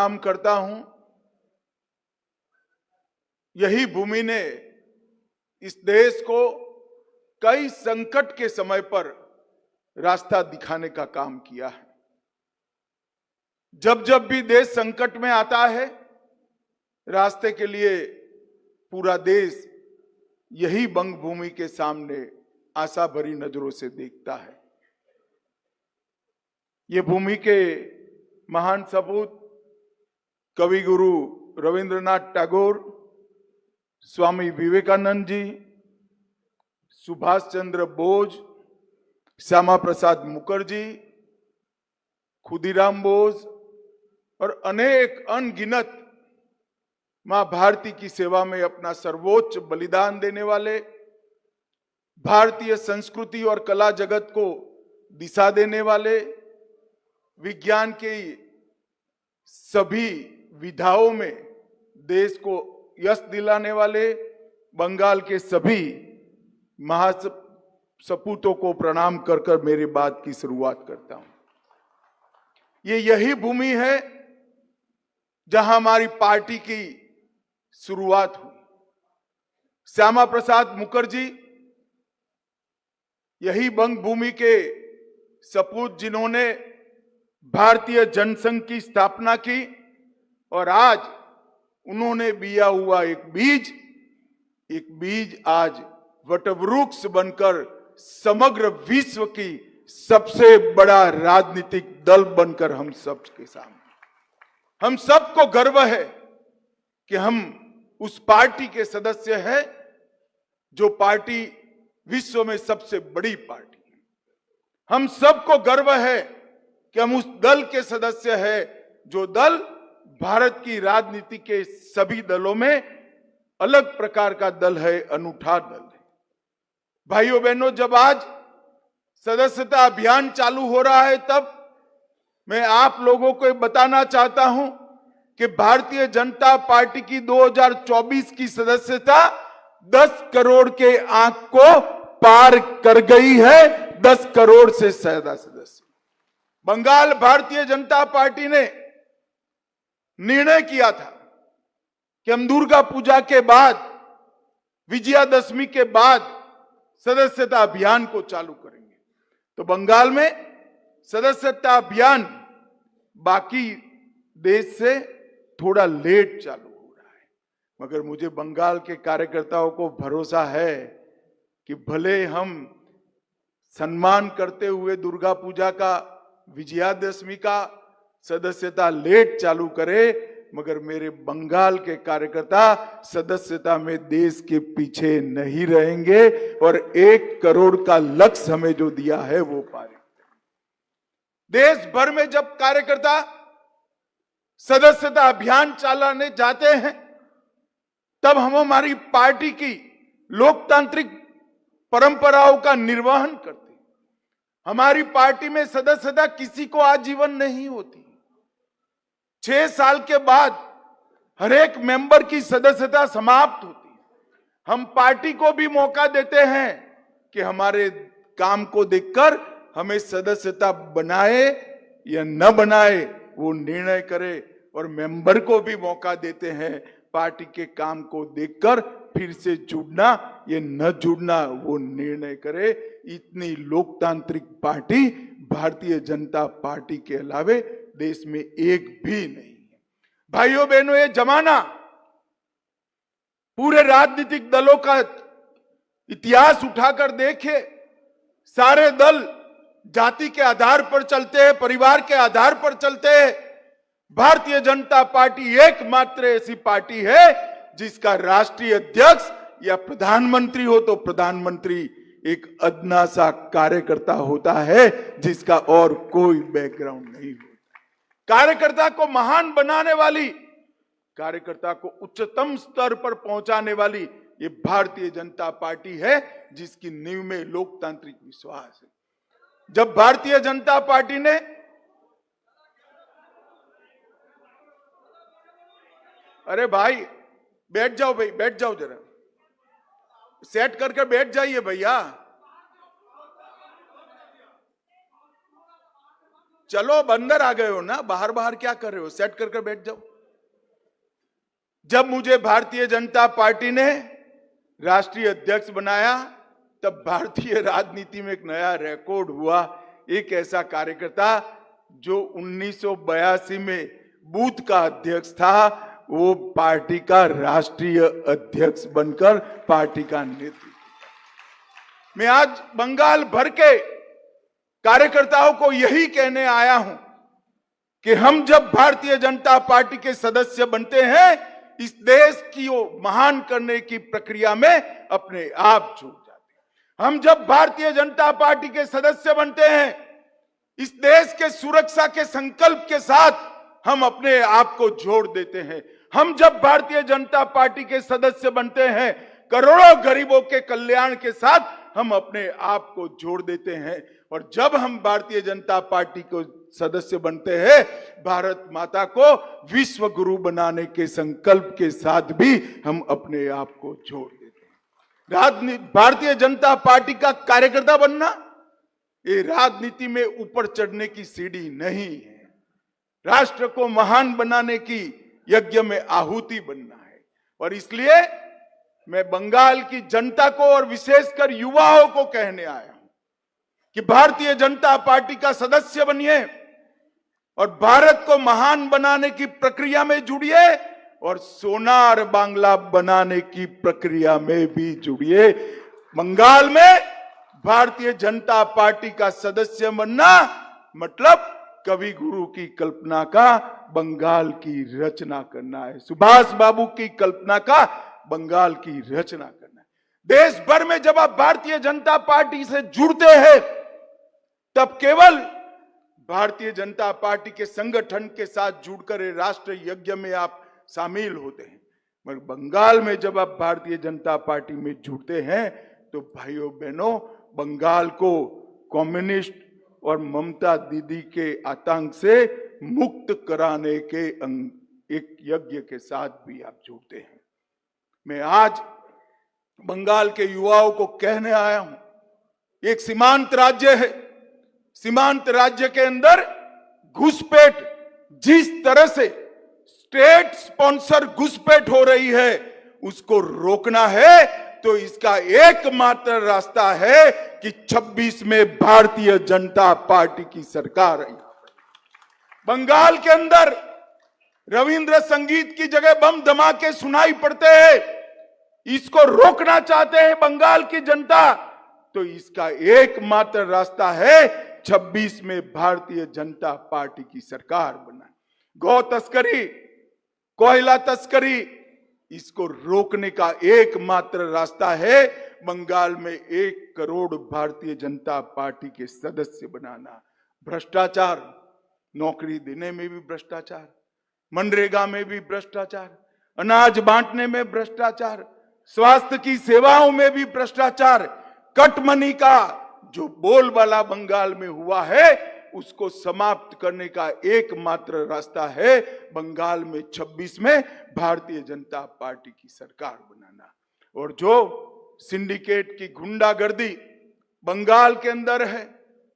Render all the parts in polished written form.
प्रणाम करता हूं। यही भूमि ने इस देश को कई संकट के समय पर रास्ता दिखाने का काम किया है। जब जब भी देश संकट में आता है, रास्ते के लिए पूरा देश यही बंग भूमि के सामने आशा भरी नजरों से देखता है। ये भूमि के महान सपूत कवि गुरु रविंद्रनाथ टैगोर, स्वामी विवेकानंद जी, सुभाष चंद्र बोस, श्यामा प्रसाद मुखर्जी, खुदीराम बोस और अनेक अनगिनत मां भारती की सेवा में अपना सर्वोच्च बलिदान देने वाले, भारतीय संस्कृति और कला जगत को दिशा देने वाले, विज्ञान की सभी विधाओं में देश को यश दिलाने वाले बंगाल के सभी महासपूतों को प्रणाम कर कर मेरी बात की शुरुआत करता हूं। यही भूमि है जहां हमारी पार्टी की शुरुआत हुई। श्यामा प्रसाद मुखर्जी यही बंग भूमि के सपूत जिन्होंने भारतीय जनसंघ की स्थापना की और आज उन्होंने बिया हुआ एक बीज आज वटवृक्ष बनकर समग्र विश्व की सबसे बड़ा राजनीतिक दल बनकर हम सब के सामने। हम सबको गर्व है कि हम उस पार्टी के सदस्य हैं जो पार्टी विश्व में सबसे बड़ी पार्टी है। हम सबको गर्व है कि हम उस दल के सदस्य हैं जो दल भारत की राजनीति के सभी दलों में अलग प्रकार का दल है, अनूठा दल है। भाइयों बहनों, जब आज सदस्यता अभियान चालू हो रहा है, तब मैं आप लोगों को बताना चाहता हूं कि भारतीय जनता पार्टी की 2024 की सदस्यता 10 करोड़ के आंक को पार कर गई है। 10 करोड़ से ज्यादा सदस्य। बंगाल भारतीय जनता पार्टी ने निर्णय किया था कि हम दुर्गा पूजा के बाद, विजयादशमी के बाद सदस्यता अभियान को चालू करेंगे। तो बंगाल में सदस्यता अभियान बाकी देश से थोड़ा लेट चालू हो रहा है, मगर मुझे बंगाल के कार्यकर्ताओं को भरोसा है कि भले हम सम्मान करते हुए दुर्गा पूजा का, विजयादशमी का सदस्यता लेट चालू करे, मगर मेरे बंगाल के कार्यकर्ता सदस्यता में देश के पीछे नहीं रहेंगे और 1 करोड़ का लक्ष्य हमें जो दिया है वो पारे। देश भर में जब कार्यकर्ता सदस्यता अभियान चलाने जाते हैं, तब हम हमारी पार्टी की लोकतांत्रिक परंपराओं का निर्वहन करते हैं। हमारी पार्टी में सदस्यता किसी को आजीवन नहीं होती। 6 साल के बाद हर एक मेंबर की सदस्यता समाप्त होती है। हम पार्टी को भी मौका देते हैं कि हमारे काम को देखकर हमें सदस्यता बनाए या न बनाए वो निर्णय करे, और मेंबर को भी मौका देते हैं पार्टी के काम को देखकर फिर से जुड़ना या न जुड़ना वो निर्णय करे। इतनी लोकतांत्रिक पार्टी भारतीय जनता पार्टी के अलावे देश में एक भी नहीं है। भाइयों बहनों, ये जमाना पूरे राजनीतिक दलों का इतिहास उठाकर देखे, सारे दल जाति के आधार पर चलते हैं, परिवार के आधार पर चलते हैं। भारतीय जनता पार्टी एकमात्र ऐसी पार्टी है जिसका राष्ट्रीय अध्यक्ष या प्रधानमंत्री हो तो प्रधानमंत्री एक अदना सा कार्यकर्ता होता है, जिसका और कोई बैकग्राउंड नहीं होता। कार्यकर्ता को महान बनाने वाली, कार्यकर्ता को उच्चतम स्तर पर पहुंचाने वाली ये भारतीय जनता पार्टी है, जिसकी नींव में लोकतांत्रिक विश्वास है। जब भारतीय जनता पार्टी ने अरे भाई बैठ जाओ, भाई बैठ जाओ, जरा सेट करके बैठ जाइए भैया। चलो अब अंदर आ गए हो ना, बाहर बाहर क्या कर रहे हो, सेट करके बैठ जाओ। जब मुझे भारतीय जनता पार्टी ने राष्ट्रीय अध्यक्ष बनाया तब भारतीय राजनीति में एक नया रिकॉर्ड हुआ। एक ऐसा कार्यकर्ता जो 1982 में बूथ का अध्यक्ष था, वो पार्टी का राष्ट्रीय अध्यक्ष बनकर पार्टी का नेतृत्व। मैं आज बंगाल भर के कार्यकर्ताओं को यही कहने आया हूं कि हम जब भारतीय जनता पार्टी के सदस्य बनते हैं, इस देश की महान करने की प्रक्रिया में अपने आप जुड़ जाते हैं। हम जब भारतीय जनता पार्टी के सदस्य बनते हैं, इस देश के सुरक्षा के संकल्प के साथ हम अपने आप को जोड़ देते हैं। हम जब भारतीय जनता पार्टी के सदस्य बनते हैं, करोड़ों गरीबों के कल्याण के साथ हम अपने आप को जोड़ देते हैं। और जब हम भारतीय जनता पार्टी को सदस्य बनते हैं, भारत माता को विश्व गुरु बनाने के संकल्प के साथ भी हम अपने आप को जोड़ देते हैं। भारतीय जनता पार्टी का कार्यकर्ता बनना ये राजनीति में ऊपर चढ़ने की सीढ़ी नहीं है, राष्ट्र को महान बनाने की यज्ञ में आहुति बनना है। और इसलिए मैं बंगाल की जनता को और विशेषकर युवाओं को कहने आया हूं कि भारतीय जनता पार्टी का सदस्य बनिए और भारत को महान बनाने की प्रक्रिया में जुड़िए और सोनार बांग्ला बनाने की प्रक्रिया में भी जुड़िए। बंगाल में भारतीय जनता पार्टी का सदस्य बनना मतलब कवि गुरु की कल्पना का बंगाल की रचना करना है, सुभाष बाबू की कल्पना का बंगाल की रचना करना है। देश भर में जब आप भारतीय जनता पार्टी से जुड़ते हैं, तब केवल भारतीय जनता पार्टी के संगठन के साथ जुड़कर राष्ट्र यज्ञ में आप शामिल होते हैं। मगर बंगाल में जब आप भारतीय जनता पार्टी में जुड़ते हैं, तो भाइयों बहनों, बंगाल को कम्युनिस्ट और ममता दीदी के आतंक से मुक्त कराने के एक यज्ञ के साथ भी आप जुड़ते हैं। मैं आज बंगाल के युवाओं को कहने आया हूं, एक सीमांत राज्य है, सीमांत राज्य के अंदर घुसपैठ, जिस तरह से स्टेट स्पॉन्सर घुसपैठ हो रही है, उसको रोकना है तो इसका एकमात्र रास्ता है कि 26 में भारतीय जनता पार्टी की सरकार है। बंगाल के अंदर रविंद्र संगीत की जगह बम धमाके सुनाई पड़ते हैं, इसको रोकना चाहते हैं बंगाल की जनता, तो इसका एकमात्र रास्ता है 26 में भारतीय जनता पार्टी की सरकार बनना। गौ तस्करी, कोयला तस्करी, इसको रोकने का एकमात्र रास्ता है बंगाल में 1 करोड़ भारतीय जनता पार्टी के सदस्य बनाना। भ्रष्टाचार, नौकरी देने में भी भ्रष्टाचार, मनरेगा में भी भ्रष्टाचार, अनाज बांटने में भ्रष्टाचार, स्वास्थ्य की सेवाओं में भी भ्रष्टाचार, कटमनी का जो बोलबाला बंगाल में हुआ है, उसको समाप्त करने का एकमात्र रास्ता है बंगाल में 26 में भारतीय जनता पार्टी की सरकार बनाना। और जो सिंडिकेट की गुंडागर्दी बंगाल के अंदर है,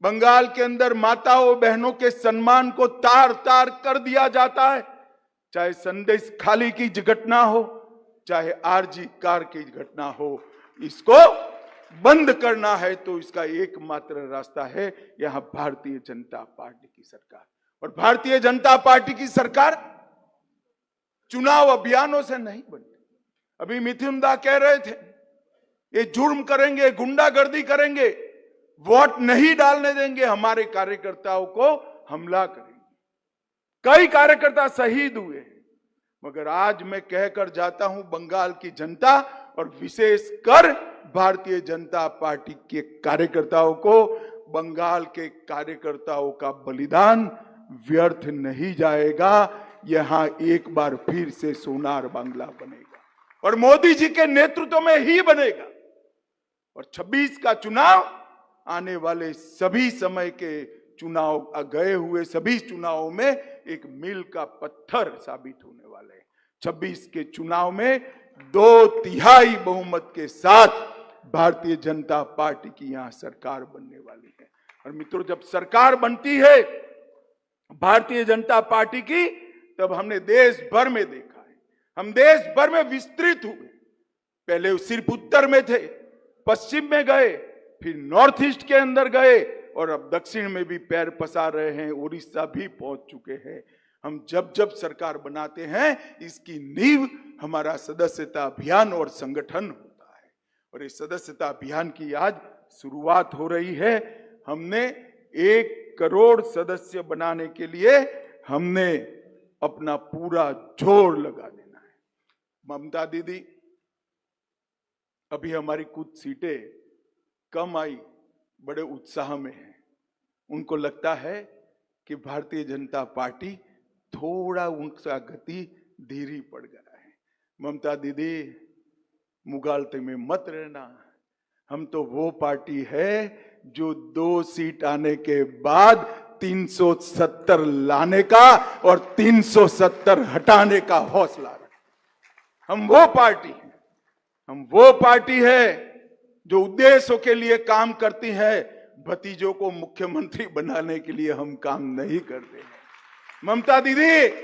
बंगाल के अंदर माताओं बहनों के सम्मान को तार तार कर दिया जाता है, चाहे संदेश खाली की घटना हो, चाहे आरजी कार की घटना हो, इसको बंद करना है तो इसका एकमात्र रास्ता है यहां भारतीय जनता पार्टी की सरकार। और भारतीय जनता पार्टी की सरकार चुनाव अभियानों से नहीं बनती। अभी मिथुन दा कह रहे थे, ये जुर्म करेंगे, गुंडागर्दी करेंगे, वोट नहीं डालने देंगे, हमारे कार्यकर्ताओं को हमला करेंगे। कई कार्यकर्ता शहीद हुए हैं, मगर आज मैं कहकर जाता हूं बंगाल की जनता और विशेषकर भारतीय जनता पार्टी के कार्यकर्ताओं को, बंगाल के कार्यकर्ताओं का बलिदान व्यर्थ नहीं जाएगा। यहां एक बार फिर से सोनार बांग्ला बनेगा और मोदी जी के नेतृत्व में ही बनेगा। और 26 का चुनाव आने वाले सभी समय के चुनाव, गए हुए सभी चुनावों में एक मील का पत्थर साबित होने वाले हैं। 26 के चुनाव में 2/3 बहुमत के साथ भारतीय जनता पार्टी की यहां सरकार बनने वाली है। और मित्रों, जब सरकार बनती है भारतीय जनता पार्टी की, तब हमने देश भर में देखा है। हम देश भर में विस्तृत हुए। पहले सिर्फ उत्तर में थे, पश्चिम में गए, फिर नॉर्थ ईस्ट के अंदर गए और अब दक्षिण में भी पैर पसार रहे हैं, उड़ीसा भी पहुंच चुके हैं। हम जब जब सरकार बनाते हैं, इसकी नींव हमारा सदस्यता अभियान और संगठन होता है। और इस सदस्यता अभियान की आज शुरुआत हो रही है। हमने 1 करोड़ सदस्य बनाने के लिए हमने अपना पूरा जोर लगा देना है। ममता दीदी, अभी हमारी कुछ सीटें कम आई, बड़े उत्साह में है। उनको लगता है कि भारतीय जनता पार्टी थोड़ा उनका गति धीरे पड़ गया है। ममता दीदी, मुगालते में मत रहना। हम तो वो पार्टी है जो 2 सीट आने के बाद 370 लाने का और 370 हटाने का हौसला रखते। हम वो पार्टी हैं। हम वो पार्टी है जो उद्देश्यों के लिए काम करती है। भतीजों को मुख्यमंत्री बनाने के लिए हम काम नहीं करते हैं। ममता दीदी,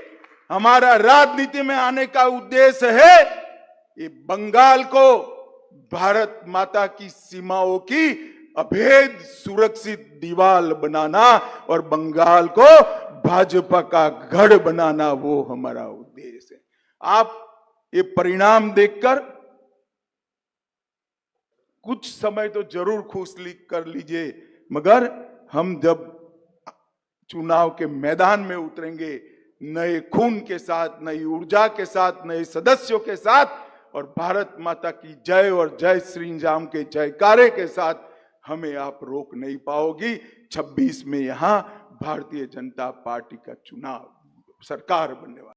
हमारा राजनीति में आने का उद्देश्य है ये बंगाल को भारत माता की सीमाओं की अभेद सुरक्षित दीवार बनाना और बंगाल को भाजपा का गढ़ बनाना, वो हमारा उद्देश्य है। आप ये परिणाम देखकर कुछ समय तो जरूर खुश कर लीजिए, मगर हम जब चुनाव के मैदान में उतरेंगे, नए खून के साथ, नई ऊर्जा के साथ, नए सदस्यों के साथ और भारत माता की जय और जय श्री राम के जयकारे के साथ, हमें आप रोक नहीं पाओगी। 26 में यहां भारतीय जनता पार्टी का चुनाव, सरकार बनने वाला।